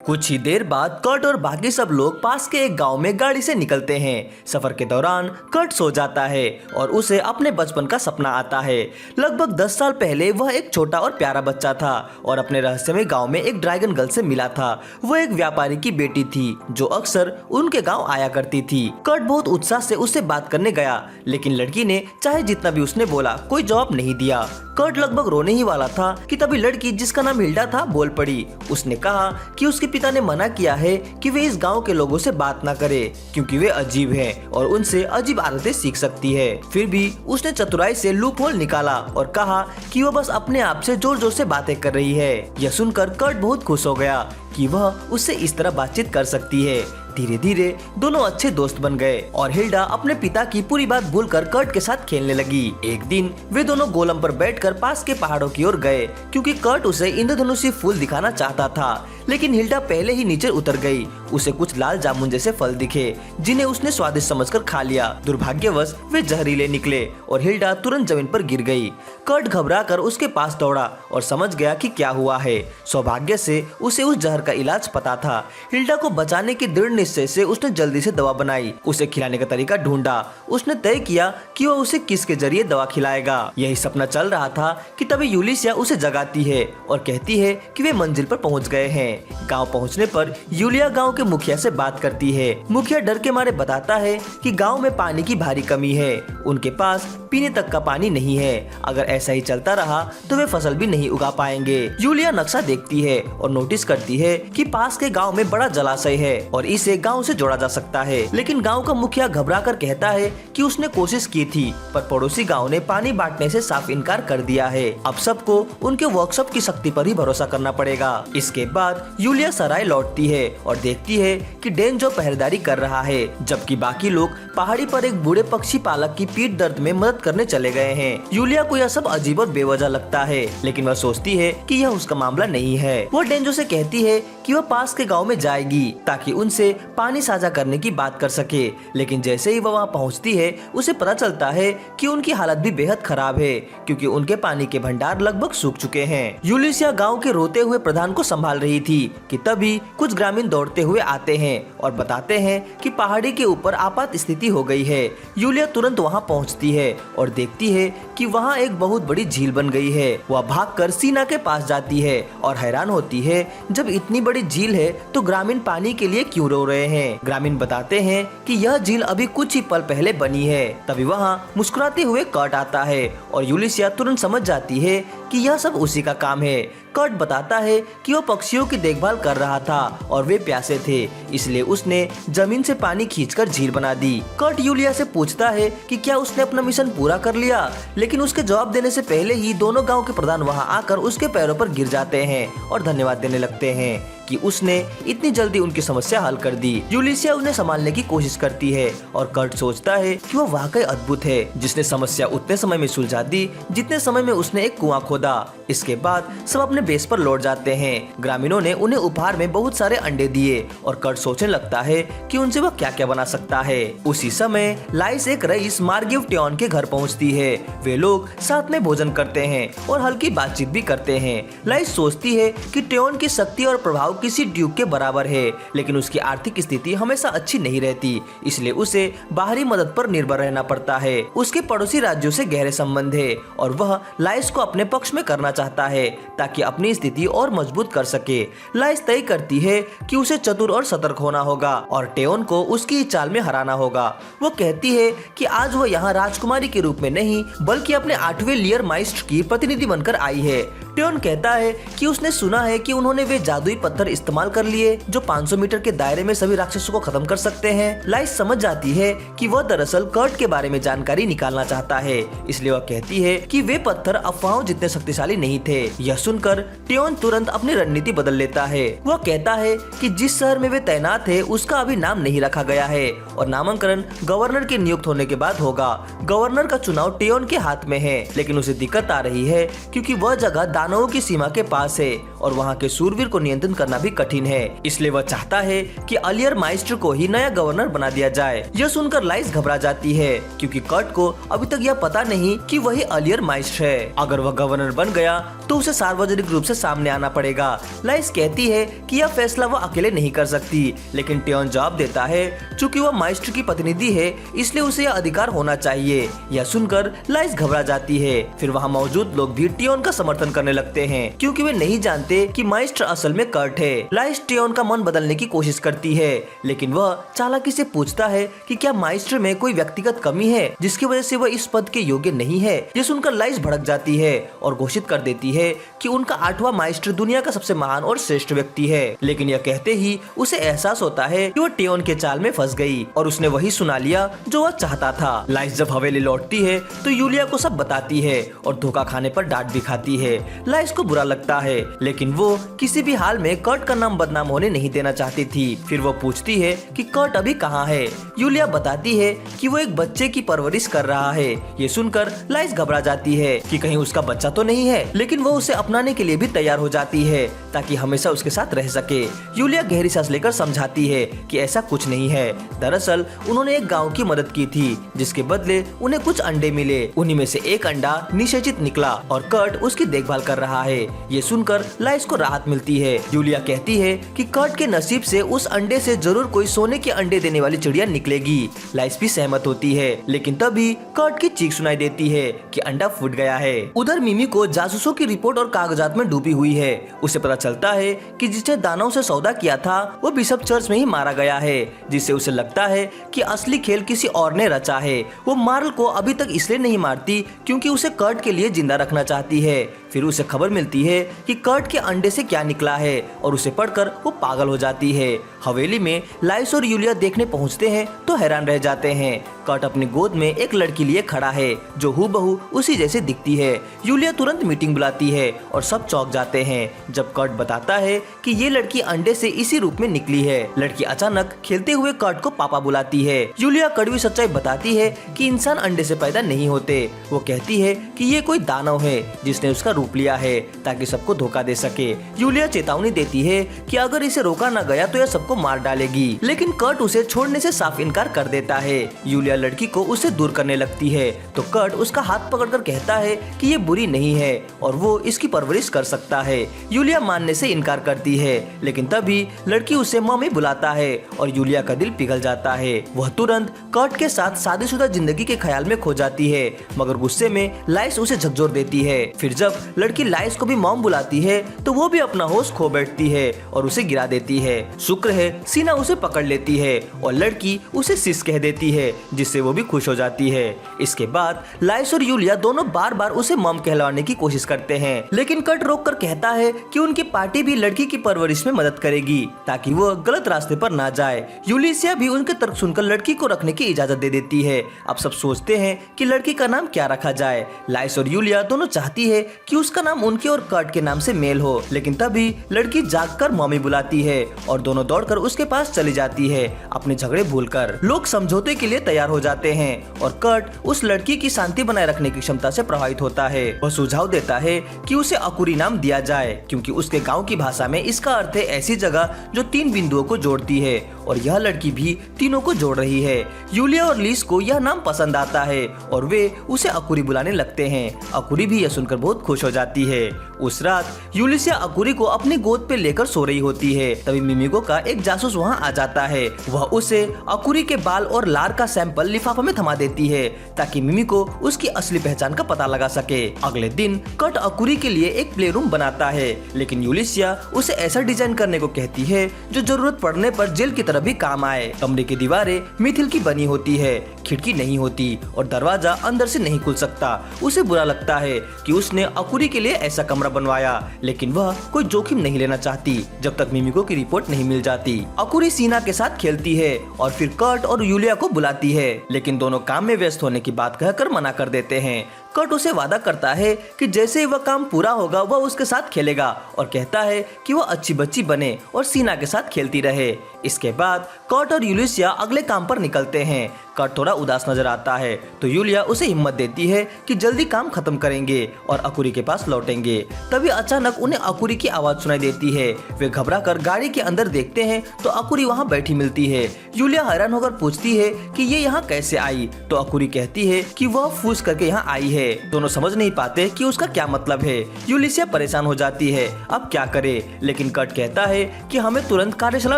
कुछ ही देर बाद कर्ट और बाकी सब लोग पास के एक गांव में गाड़ी से निकलते हैं। सफर के दौरान कर्ट सो जाता है और उसे अपने बचपन का सपना आता है। लगभग 10 साल पहले वह एक छोटा और प्यारा बच्चा था और अपने रहस्यमय गांव में एक ड्रैगन गर्ल से मिला था। वो एक व्यापारी की बेटी थी जो अक्सर उनके गाँव आया करती थी। कर्ट बहुत उत्साह से उससे बात करने गया, लेकिन लड़की ने चाहे जितना भी उसने बोला कोई जवाब नहीं दिया। कर्ट लगभग रोने ही वाला था कि तभी लड़की जिसका नाम हिल्डा था बोल पड़ी। उसने कहा कि उसके पिता ने मना किया है कि वे इस गांव के लोगों से बात ना करे क्योंकि वे अजीब हैं और उनसे अजीब आदतें सीख सकती है। फिर भी उसने चतुराई से लूप होल निकाला और कहा कि वह बस अपने आप से जोर जोर से बातें कर रही है। यह सुनकर कर्ट बहुत खुश हो गया कि वह उससे इस तरह बातचीत कर सकती है। धीरे धीरे दोनों अच्छे दोस्त बन गए और हिल्डा अपने पिता की पूरी बात भूलकर कर्ट के साथ खेलने लगी। एक दिन वे दोनों गोलम पर बैठकर पास के पहाड़ों की ओर गए क्योंकि कर्ट उसे इंद्रधनुषी फूल दिखाना चाहता था, लेकिन हिल्डा पहले ही नीचे उतर गई। उसे कुछ लाल जामुन जैसे फल दिखे जिन्हें उसने स्वादिष्ट समझकर खा लिया। दुर्भाग्यवश वे जहरीले निकले और हिल्डा तुरंत जमीन पर गिर गई। कर्ट घबराकर उसके पास दौड़ा और समझ गया कि क्या हुआ है। सौभाग्य से उसे उस जहर का इलाज पता था। हिल्डा को बचाने के दृढ़ निश्चय से उसने जल्दी से दवा बनाई। उसे खिलाने का तरीका ढूंढा। उसने तय किया कि वह उसे किसके जरिए दवा खिलाएगा। यही सपना चल रहा था कि तभी यूलिसिया उसे जगाती है और कहती है कि वे मंजिल पर पहुंच गए हैं। गांव पहुंचने पर यूलिया गांव के मुखिया से बात करती है। मुखिया डर के मारे बताता है कि गांव में पानी की भारी कमी है। उनके पास पीने तक का पानी नहीं है। अगर ऐसा ही चलता रहा तो वे फसल भी नहीं उगा पाएंगे। यूलिया नक्शा देखती है और नोटिस करती है कि पास के गांव में बड़ा जलाशय है और इसे गांव से जोड़ा जा सकता है। लेकिन गांव का मुखिया घबरा कर कहता है कि उसने कोशिश की थी पर पड़ोसी गांव ने पानी बांटने से साफ इनकार कर दिया है। अब सबको उनके वर्कशॉप की शक्ति पर ही भरोसा करना पड़ेगा। इसके बाद यूलिया सराय लौटती है और देखती है कि डेन जो पहरेदारी कर रहा है, जबकि बाकी लोग पहाड़ी पर एक बूढ़े पक्षी पालक की पीठ दर्द में मदद करने चले गए हैं। यूलिया को यह सब अजीब और बेवजह लगता है, लेकिन वह सोचती है कि यह उसका मामला नहीं है। वो डेंजो से कहती है कि वह पास के गांव में जाएगी ताकि उनसे पानी साझा करने की बात कर सके। लेकिन जैसे ही वह वहां पहुंचती है उसे पता चलता है कि उनकी हालत भी बेहद खराब है क्योंकि उनके पानी के भंडार लगभग सूख चुके हैं। यूलिसिया गांव के रोते हुए प्रधान को संभाल रही थी कि तभी कुछ ग्रामीण दौड़ते हुए आते हैं और बताते हैं कि पहाड़ी के ऊपर आपात स्थिति हो गई है। यूलिया तुरंत वहां पहुंचती है और देखती है कि वहां एक बहुत बड़ी झील बन गई है। वह भागकर सीना के पास जाती है और हैरान होती है, जब इतनी बड़ी झील है तो ग्रामीण पानी के लिए क्यों रो रहे हैं। ग्रामीण बताते हैं कि यह झील अभी कुछ ही पल पहले बनी है। तभी वहां मुस्कुराते हुए कर्ट आता है और यूलिसिया तुरंत समझ जाती है कि यह सब उसी का काम है। कर्ट बताता है कि वो पक्षियों की देखभाल कर रहा था और वे प्यासे थे, इसलिए उसने जमीन से पानी खींचकर झील बना दी। कर्ट यूलिया से पूछता है कि क्या उसने अपना मिशन पूरा कर लिया, लेकिन उसके जवाब देने से पहले ही दोनों गांव के प्रधान वहां आकर उसके पैरों पर गिर जाते हैं और धन्यवाद देने लगते हैं कि उसने इतनी जल्दी उनकी समस्या हल कर दी। यूलिसिया उन्हें संभालने की कोशिश करती है और कर्ट सोचता है कि वो वाकई अद्भुत है जिसने समस्या उतने समय में सुलझा दी जितने समय में उसने एक कुआं खोदा। इसके बाद सब अपने बेस पर लौट जाते हैं। ग्रामीणों ने उन्हें उपहार में बहुत सारे अंडे दिए और कर्ट सोचने लगता है कि उनसे वह क्या क्या बना सकता है। उसी समय लाइस एक रईस मार्गिव टेओन के घर पहुंचती है। वे लोग साथ में भोजन करते हैं और हल्की बातचीत भी करते हैं। लाइस सोचती है कि टेओन की शक्ति और प्रभाव किसी ड्यूक के बराबर है, लेकिन उसकी आर्थिक स्थिति हमेशा अच्छी नहीं रहती, इसलिए उसे बाहरी मदद पर निर्भर रहना पड़ता है। उसके पड़ोसी राज्यों से गहरे संबंध है और वह लाइस को अपने पक्ष में करना चाहता है ताकि अपनी स्थिति और मजबूत कर सके। लाइस तय करती है कि उसे चतुर और सतर्क होना होगा और टेओन को उसकी चाल में हराना होगा। वो कहती है कि आज वह यहाँ राजकुमारी के रूप में नहीं बल्कि अपने 8वें लियर माइस्ट की प्रतिनिधि बनकर आई है। टेओन कहता है कि उसने सुना है कि उन्होंने वे जादुई पत्थर इस्तेमाल कर लिए जो 500 मीटर के दायरे में सभी राक्षसों को खत्म कर सकते हैं। लाइस समझ जाती है कि वह दरअसल कर्ट के बारे में जानकारी निकालना चाहता है, इसलिए वह कहती है कि वे पत्थर अफवाहों जितने शक्तिशाली नहीं थे। यह सुनकर टेओन तुरंत अपनी रणनीति बदल लेता है। वह कहता है कि जिस शहर में वे तैनात है उसका अभी नाम नहीं रखा गया है और नामांकन गवर्नर के नियुक्त होने के बाद होगा। गवर्नर का चुनाव टेओन के हाथ में है, लेकिन उसे दिक्कत आ रही है क्योंकि वह जगह दानवों की सीमा के पास है और वहाँ के शूरवीर को नियंत्रण करना भी कठिन है। इसलिए वह चाहता है कि अलियर माइस्टर को ही नया गवर्नर बना दिया जाए। यह सुनकर लाइस घबरा जाती है क्योंकि कर्ट को अभी तक यह पता नहीं कि वही अलियर माइस्टर है। अगर वह गवर्नर बन गया तो उसे सार्वजनिक रूप से सामने आना पड़ेगा। लाइस कहती है कि यह फैसला वह अकेले नहीं कर सकती, लेकिन टियोन जवाब देता है चूंकि वह माइस्टर की प्रतिनिधि है इसलिए उसे यह अधिकार होना चाहिए। यह सुनकर लाइस घबरा जाती है। फिर वहाँ मौजूद लोग भी टियोन का समर्थन करने लगते हैं क्योंकि वे नहीं जानते कि माइस्टर असल में कर्ट है। लाइस टियोन का मन बदलने की कोशिश करती है, लेकिन वह चालाकी से पूछता है कि क्या माइस्टर में कोई व्यक्तिगत कमी है जिसकी वजह से वह इस पद के योग्य नहीं है। यह सुनकर लाइस भड़क जाती है और घोषित कर देती है कि उनका 8वां माइस्टर दुनिया का सबसे महान और श्रेष्ठ व्यक्ति है। लेकिन यह कहते ही उसे एहसास होता है कि वह टियोन के चाल में फंस गई और उसने वही सुना लिया जो वह चाहता था। लाइस जब हवेली लौटती है तो यूलिया को सब बताती है और धोखा खाने पर डांट भी खाती है। लाइस को बुरा लगता है, लेकिन वो किसी भी हाल में कर्ट का नाम बदनाम होने नहीं देना चाहती थी। फिर वो पूछती है कि कर्ट अभी कहाँ है। यूलिया बताती है कि वो एक बच्चे की परवरिश कर रहा है। ये सुनकर लाइस घबरा जाती है कि कहीं उसका बच्चा तो नहीं है, लेकिन वो उसे अपनाने के लिए भी तैयार हो जाती है ताकि हमेशा उसके साथ रह सके। यूलिया गहरी सांस लेकर समझाती है कि ऐसा कुछ नहीं है। दरअसल उन्होंने एक गांव की मदद की थी जिसके बदले उन्हें कुछ अंडे मिले। उन्हीं में से एक अंडा निषेचित निकला और कर्ट उसकी देखभाल कर रहा है। ये सुनकर लाइस को राहत मिलती है। यूलिया कहती है कि कर्ट के नसीब से उस अंडे से जरूर कोई सोने के अंडे देने वाली चिड़िया निकलेगी। लाइस भी सहमत होती है, लेकिन तभी कर्ट की चीख सुनाई देती है कि अंडा फूट गया है। उधर मिमी को जासूसों की रिपोर्ट और कागजात में डूबी हुई है। उसे पता चलता है कि जिसने दानव से सौदा किया था वो बिशप चर्च में ही मारा गया है, जिससे उसे लगता है कि असली खेल किसी और ने रचा है। वो मार्ल को अभी तक इसलिए नहीं मारती क्योंकि उसे कर्ट के लिए जिंदा रखना चाहती है। फिर उसे खबर मिलती है कि कर्ट के अंडे से क्या निकला है और उसे पढ़कर वो पागल हो जाती है। हवेली में लाइस और यूलिया देखने पहुंचते हैं तो हैरान रह जाते हैं। कर्ट अपनी गोद में एक लड़की लिए खड़ा है जो हूबहू उसी जैसे दिखती है। यूलिया तुरंत मीटिंग बुलाती है और सब चौंक जाते हैं जब कर्ट बताता है कि ये लड़की अंडे से इसी रूप में निकली है। लड़की अचानक खेलते हुए कर्ट को पापा बुलाती है। यूलिया कड़वी सच्चाई बताती है कि इंसान अंडे से पैदा नहीं होते। वो कहती है कि ये कोई दानव है जिसने उसका रूप लिया है ताकि सबको धोखा दे सके। यूलिया चेतावनी देती है कि अगर इसे रोका न गया तो यह सबको मार डालेगी, लेकिन कर्ट उसे छोड़ने से साफ इनकार कर देता है। यूलिया लड़की को उससे दूर करने लगती है तो कर्ट उसका हाथ पकड़कर कहता है कि ये बुरी नहीं है और वो इसकी परवरिश कर सकता है। यूलिया मानने से इनकार करती है, लेकिन तभी लड़की उसे मम्मी बुलाता है और यूलिया का दिल पिघल जाता है। वह तुरंत कर्ट के साथ शादीशुदा जिंदगी के ख्याल में खो जाती है, मगर गुस्से में लाइस उसे झकझोर देती है। फिर जब लड़की लाइस को भी मॉम बुलाती है तो वो भी अपना होश खो बैठती है और उसे गिरा देती है। शुक्र है सीना उसे पकड़ लेती है और लड़की उसे सिस कह देती है, जिससे वो भी खुश हो जाती है। इसके बाद लाइस और यूलिया दोनों बार बार उसे मॉम कहलाने की कोशिश करते हैं, लेकिन कर्ट रोक कर कहता है कि उनकी पार्टी भी लड़की की परवरिश में मदद करेगी ताकि वो गलत रास्ते पर ना जाए। यूलिया भी उनके तर्क सुनकर लड़की को रखने की इजाजत दे देती है। अब सब सोचते हैं कि लड़की का नाम क्या रखा जाए। लाइस और यूलिया दोनों चाहती है कि उसका नाम उनके और कर्ट के नाम से मेल हो, लेकिन तभी लड़की जागकर मम्मी बुलाती है और दोनों दौड़कर उसके पास चली जाती है अपने झगड़े भूलकर। लोग समझौते के लिए तैयार हो जाते हैं और कर्ट उस लड़की की शांति बनाए रखने की क्षमता से प्रभावित होता है। वह सुझाव देता है कि उसे अकुरी नाम दिया जाए क्योंकि उसके गांव की भाषा में इसका अर्थ है ऐसी जगह जो 3 बिंदुओं को जोड़ती है और यह लड़की भी तीनों को जोड़ रही है। यूलिया और लीस को यह नाम पसंद आता है और वे उसे अकुरी बुलाने लगते हैं। अकुरी भी यह सुनकर बहुत खुश हो जाती है। उस रात यूलिया अकुरी को अपनी गोद पे लेकर सो रही होती है। तभी मिमिको का एक जासूस वहाँ आ जाता है। वह उसे अकुरी के बाल और लार का सैंपल लिफाफा में थमा देती है ताकि मिमिको उसकी असली पहचान का पता लगा सके। अगले दिन कर्ट अकुरी के लिए एक प्ले रूम बनाता है, लेकिन यूलिया उसे ऐसा डिजाइन करने को कहती है जो जरूरत पड़ने पर जेल की तरह भी काम आए। कमरे की दीवारें मिथिल की बनी होती है, खिड़की नहीं होती और दरवाजा अंदर से नहीं खुल सकता। उसे बुरा लगता है कि उसने अकुरी के लिए ऐसा कमरा बनवाया, लेकिन वह कोई जोखिम नहीं लेना चाहती जब तक मिमिको की रिपोर्ट नहीं मिल जाती। अकुरी सीना के साथ खेलती है और फिर कर्ट और यूलिया को बुलाती है, लेकिन दोनों काम में व्यस्त होने की बात कहकर मना कर देते हैं। कर्ट उसे वादा करता है कि जैसे ही वह काम पूरा होगा वह उसके साथ खेलेगा और कहता है कि वह अच्छी बच्ची बने और सीना के साथ खेलती रहे। इसके बाद कर्ट और यूलिया अगले काम पर निकलते हैं। कर्ट थोड़ा उदास नजर आता है तो यूलिया उसे हिम्मत देती है कि जल्दी काम खत्म करेंगे और अकुरी के पास लौटेंगे। तभी अचानक उन्हें अकुरी की आवाज सुनाई देती है। वे घबरा कर गाड़ी के अंदर देखते हैं तो अकुरी वहाँ बैठी मिलती है। यूलिया हैरान होकर पूछती है कि ये यहाँ कैसे आई, तो अकुरी कहती है कि वह फूस करके यहाँ आई है। दोनों समझ नहीं पाते कि उसका क्या मतलब है। यूलिया परेशान हो जाती है, अब क्या करे, लेकिन कर्ट कहता है कि हमें तुरंत कार्यशाला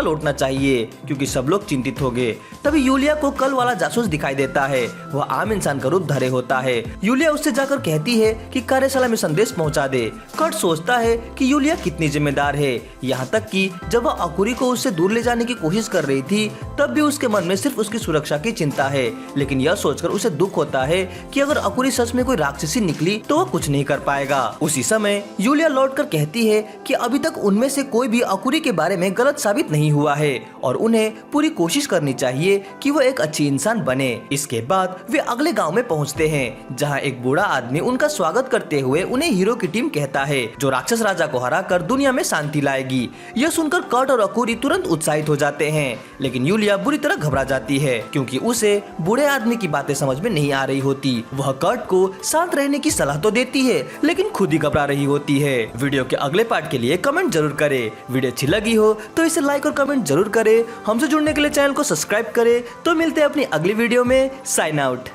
लौटना चाहिए क्योंकि सब लोग चिंतित हो गए। तभी यूलिया को कल वाला जासूस दिखाई देता है। वह आम इंसान का रूप धरे होता है। यूलिया उससे जाकर कहती है कि कार्यशाला में संदेश पहुंचा दे। कर्ट सोचता है कि यूलिया कितनी जिम्मेदार है, यहाँ तक कि जब वह अकुरी को उससे दूर ले जाने की कोशिश कर रही थी तब भी उसके मन में सिर्फ उसकी सुरक्षा की चिंता है। लेकिन यह सोचकर उसे दुख होता है कि अगर अकुरी सच में कोई राक्षसी निकली तो वह कुछ नहीं कर पाएगा। उसी समय यूलिया लौटकर कहती है कि अभी तक उनमें से कोई भी अकुरी के बारे में गलत साबित नहीं हुआ है और उन्हें पूरी कोशिश करनी चाहिए कि वो एक अच्छी इंसान बने। इसके बाद वे अगले गांव में पहुंचते हैं जहां एक बूढ़ा आदमी उनका स्वागत करते हुए उन्हें हीरो की टीम कहता है जो राक्षस राजा को हराकर दुनिया में शांति लाएगी। यह सुनकर कर्ट और अकुरी तुरंत उत्साहित हो जाते हैं, लेकिन यूलिया बुरी तरह घबरा जाती है क्योंकि उसे बूढ़े आदमी की बातें समझ में नहीं आ रही होती। वह कर्ट को शांत रहने की सलाह तो देती है लेकिन खुद ही घबरा रही होती है। वीडियो के अगले पार्ट के लिए कमेंट जरूर करे। वीडियो अच्छी लगी हो तो इसे लाइक और कमेंट जरूर करे। हमसे जुड़ने के लिए चैनल को सब्सक्राइब करे। तो मिलते हैं अपनी अगली वीडियो में। Sign out.